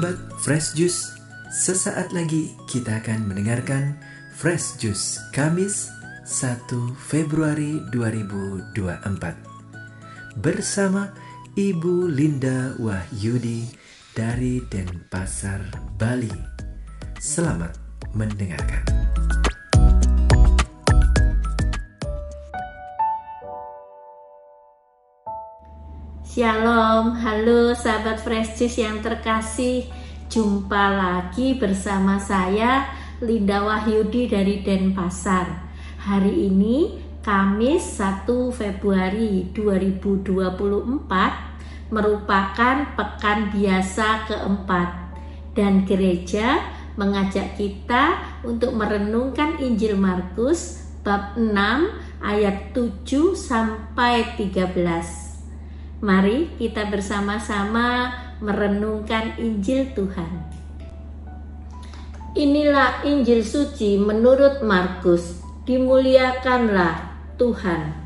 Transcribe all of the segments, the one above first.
Sahabat Fresh Juice, sesaat lagi kita akan mendengarkan Fresh Juice Kamis 1 Februari 2024 bersama Ibu Linda Wahyudi dari Denpasar, Bali. Selamat mendengarkan. Shalom, halo sahabat Fresh Juice yang terkasih. Jumpa lagi bersama saya Linda Wahyudi dari Denpasar. Hari ini Kamis 1 Februari 2024 merupakan pekan biasa keempat, dan gereja mengajak kita untuk merenungkan Injil Markus bab 6 ayat 7 sampai 13. Mari kita bersama-sama merenungkan Injil Tuhan. Inilah Injil suci menurut Markus. Dimuliakanlah Tuhan.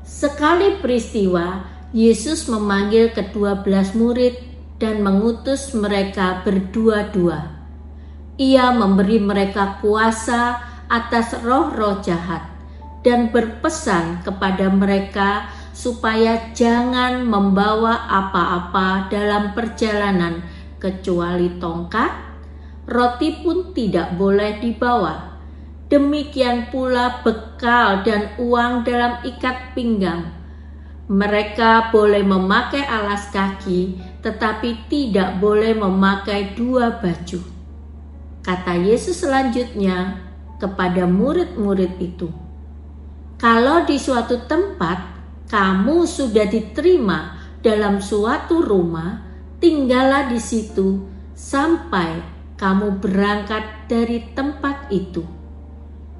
Sekali peristiwa, Yesus memanggil ke-12 murid dan mengutus mereka berdua-dua. Ia memberi mereka kuasa atas roh-roh jahat dan berpesan kepada mereka supaya jangan membawa apa-apa dalam perjalanan kecuali tongkat, roti pun tidak boleh dibawa. Demikian pula bekal dan uang dalam ikat pinggang. Mereka boleh memakai alas kaki, tetapi tidak boleh memakai 2 baju. Kata Yesus selanjutnya kepada murid-murid itu, "Kalau di suatu tempat kamu sudah diterima dalam suatu rumah, tinggallah di situ sampai kamu berangkat dari tempat itu.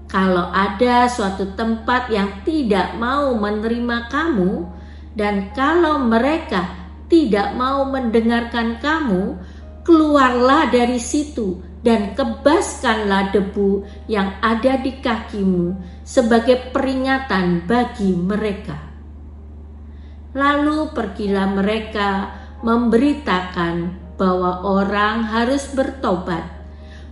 Kalau ada suatu tempat yang tidak mau menerima kamu, dan kalau mereka tidak mau mendengarkan kamu, keluarlah dari situ dan kebaskanlah debu yang ada di kakimu sebagai peringatan bagi mereka." Lalu pergilah mereka memberitakan bahwa orang harus bertobat.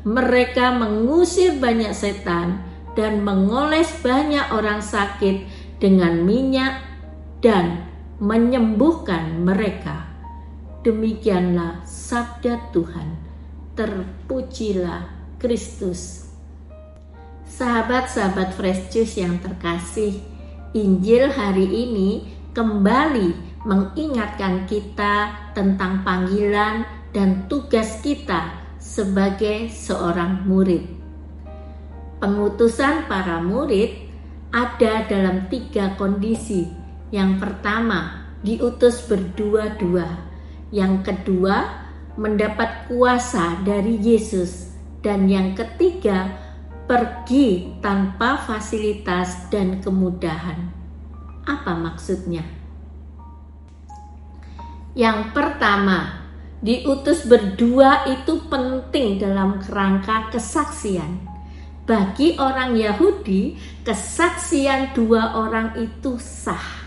Mereka mengusir banyak setan dan mengoles banyak orang sakit dengan minyak dan menyembuhkan mereka. Demikianlah sabda Tuhan. Terpujilah Kristus. Sahabat-sahabat Fresh Juice yang terkasih, Injil hari ini kembali mengingatkan kita tentang panggilan dan tugas kita sebagai seorang murid. Pengutusan para murid ada dalam 3 kondisi. Yang pertama, diutus berdua-dua. Yang kedua, mendapat kuasa dari Yesus. Dan yang ketiga, pergi tanpa fasilitas dan kemudahan. Apa maksudnya? Yang pertama, diutus berdua itu penting dalam kerangka kesaksian. Bagi orang Yahudi, kesaksian 2 orang itu sah.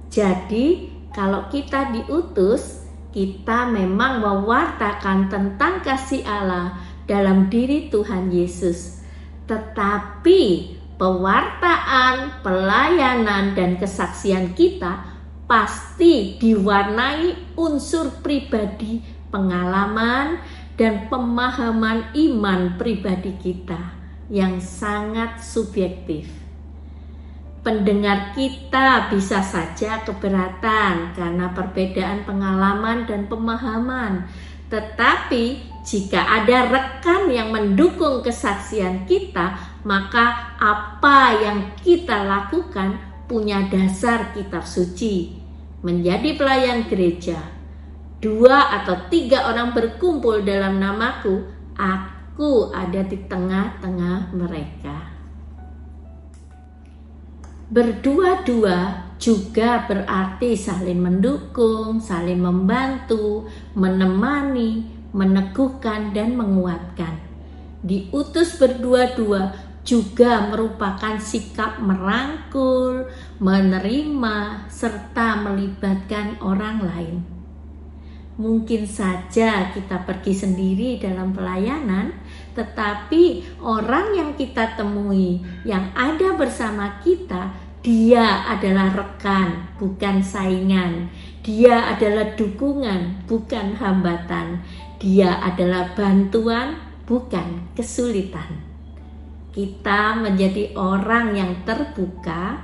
Jadi, kalau kita diutus, kita memang mewartakan tentang kasih Allah dalam diri Tuhan Yesus. Tetapi pewartaan, pelayanan, dan kesaksian kita pasti diwarnai unsur pribadi, pengalaman, dan pemahaman iman pribadi kita yang sangat subjektif. Pendengar kita bisa saja keberatan karena perbedaan pengalaman dan pemahaman. Tetapi jika ada rekan yang mendukung kesaksian kita, maka apa yang kita lakukan punya dasar kitab suci. Menjadi pelayan gereja, 2 atau 3 orang berkumpul dalam namaku, aku ada di tengah-tengah mereka. Berdua-dua juga berarti saling mendukung, saling membantu, menemani, meneguhkan, dan menguatkan. Diutus berdua-dua juga merupakan sikap merangkul, menerima, serta melibatkan orang lain. Mungkin saja kita pergi sendiri dalam pelayanan, tetapi orang yang kita temui, yang ada bersama kita, dia adalah rekan, bukan saingan. Dia adalah dukungan, bukan hambatan. Dia adalah bantuan, bukan kesulitan. Kita menjadi orang yang terbuka,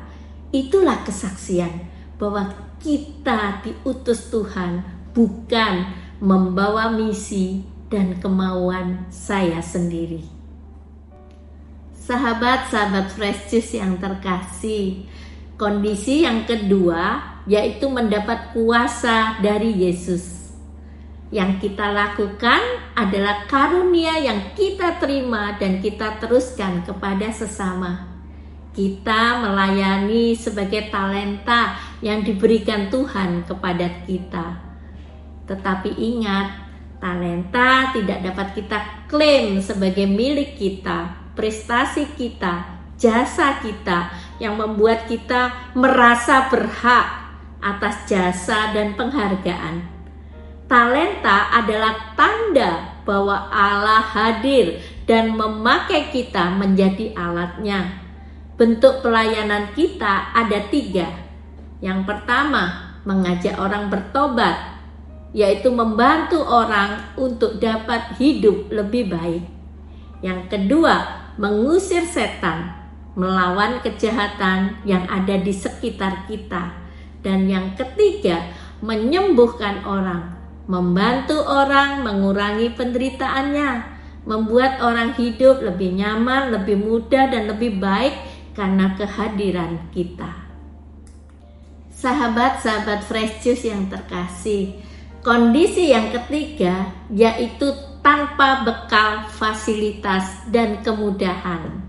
itulah kesaksian bahwa kita diutus Tuhan, bukan membawa misi dan kemauan saya sendiri. Sahabat-sahabat Fresh Juice yang terkasih, kondisi yang kedua yaitu mendapat kuasa dari Yesus. Yang kita lakukan adalah karunia yang kita terima dan kita teruskan kepada sesama. Kita melayani sebagai talenta yang diberikan Tuhan kepada kita. Tetapi ingat, talenta tidak dapat kita klaim sebagai milik kita, prestasi kita, jasa kita yang membuat kita merasa berhak atas jasa dan penghargaan. Talenta adalah tanda bahwa Allah hadir dan memakai kita menjadi alatnya. Bentuk pelayanan kita ada 3. Yang pertama, mengajak orang bertobat, yaitu membantu orang untuk dapat hidup lebih baik. Yang kedua, mengusir setan, melawan kejahatan yang ada di sekitar kita. Dan yang ketiga, menyembuhkan orang, membantu orang mengurangi penderitaannya, membuat orang hidup lebih nyaman, lebih mudah, dan lebih baik karena kehadiran kita. Sahabat-sahabat Fresh Juice yang terkasih, kondisi yang ketiga yaitu tanpa bekal fasilitas dan kemudahan.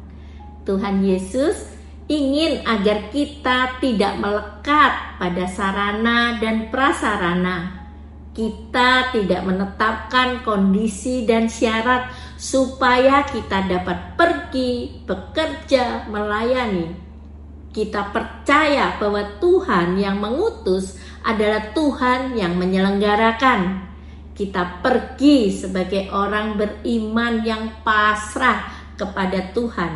Tuhan Yesus ingin agar kita tidak melekat pada sarana dan prasarana. Kita tidak menetapkan kondisi dan syarat supaya kita dapat pergi, bekerja, melayani. Kita percaya bahwa Tuhan yang mengutus adalah Tuhan yang menyelenggarakan. Kita pergi sebagai orang beriman yang pasrah kepada Tuhan,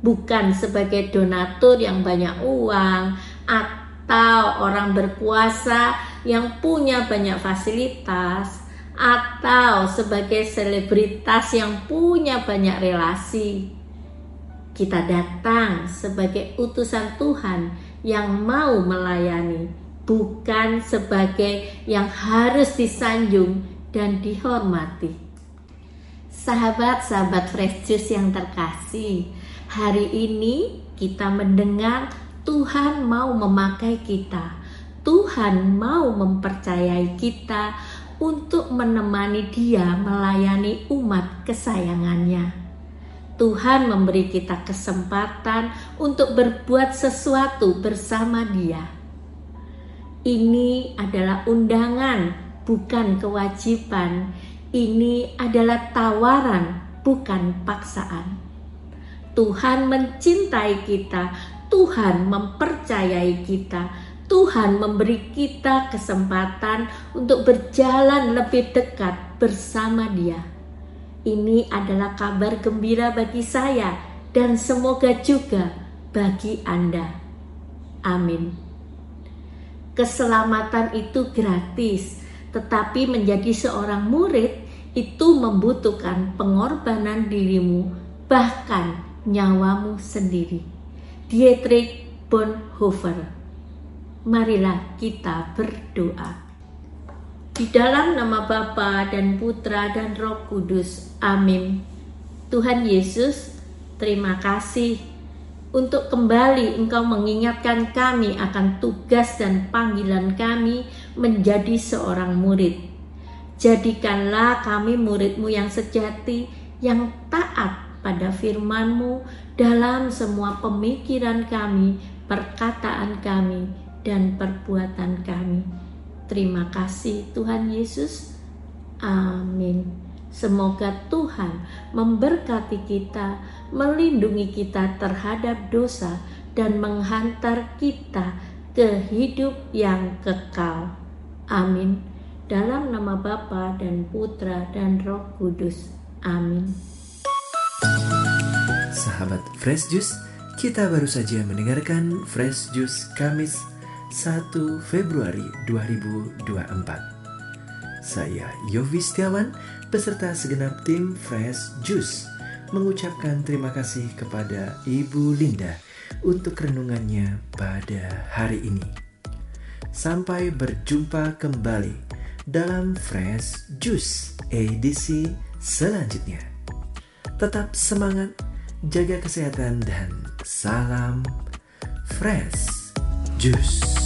bukan sebagai donatur yang banyak uang atau orang berkuasa yang punya banyak fasilitas, atau sebagai selebritas yang punya banyak relasi. Kita datang sebagai utusan Tuhan yang mau melayani, bukan sebagai yang harus disanjung dan dihormati. Sahabat-sahabat Fresh Juice yang terkasih, hari ini kita mendengar Tuhan mau memakai kita. Tuhan mau mempercayai kita untuk menemani Dia melayani umat kesayangannya. Tuhan memberi kita kesempatan untuk berbuat sesuatu bersama Dia. Ini adalah undangan, bukan kewajiban. Ini adalah tawaran, bukan paksaan. Tuhan mencintai kita, Tuhan mempercayai kita, Tuhan memberi kita kesempatan untuk berjalan lebih dekat bersama Dia. Ini adalah kabar gembira bagi saya dan semoga juga bagi Anda. Amin. Keselamatan itu gratis, tetapi menjadi seorang murid itu membutuhkan pengorbanan dirimu, bahkan nyawamu sendiri. Dietrich Bonhoeffer. Marilah kita berdoa. Di dalam nama Bapa dan Putra dan Roh Kudus. Amin. Tuhan Yesus, terima kasih untuk kembali Engkau mengingatkan kami akan tugas dan panggilan kami menjadi seorang murid. Jadikanlah kami murid-Mu yang sejati, yang taat pada firman-Mu dalam semua pemikiran kami, perkataan kami, dan perbuatan kami. Terima kasih Tuhan Yesus. Amin. Semoga Tuhan memberkati kita, melindungi kita terhadap dosa, dan menghantar kita ke hidup yang kekal. Amin. dalam nama Bapa dan Putra dan Roh Kudus. Amin. Sahabat Fresh Juice, kita baru saja mendengarkan Fresh Juice Kamis 1 Februari 2024. Saya Yofi Setiawan beserta segenap tim Fresh Juice mengucapkan terima kasih kepada Ibu Linda untuk renungannya pada hari ini. Sampai berjumpa kembali dalam Fresh Juice edisi selanjutnya. Tetap semangat, jaga kesehatan, dan salam Fresh Juice.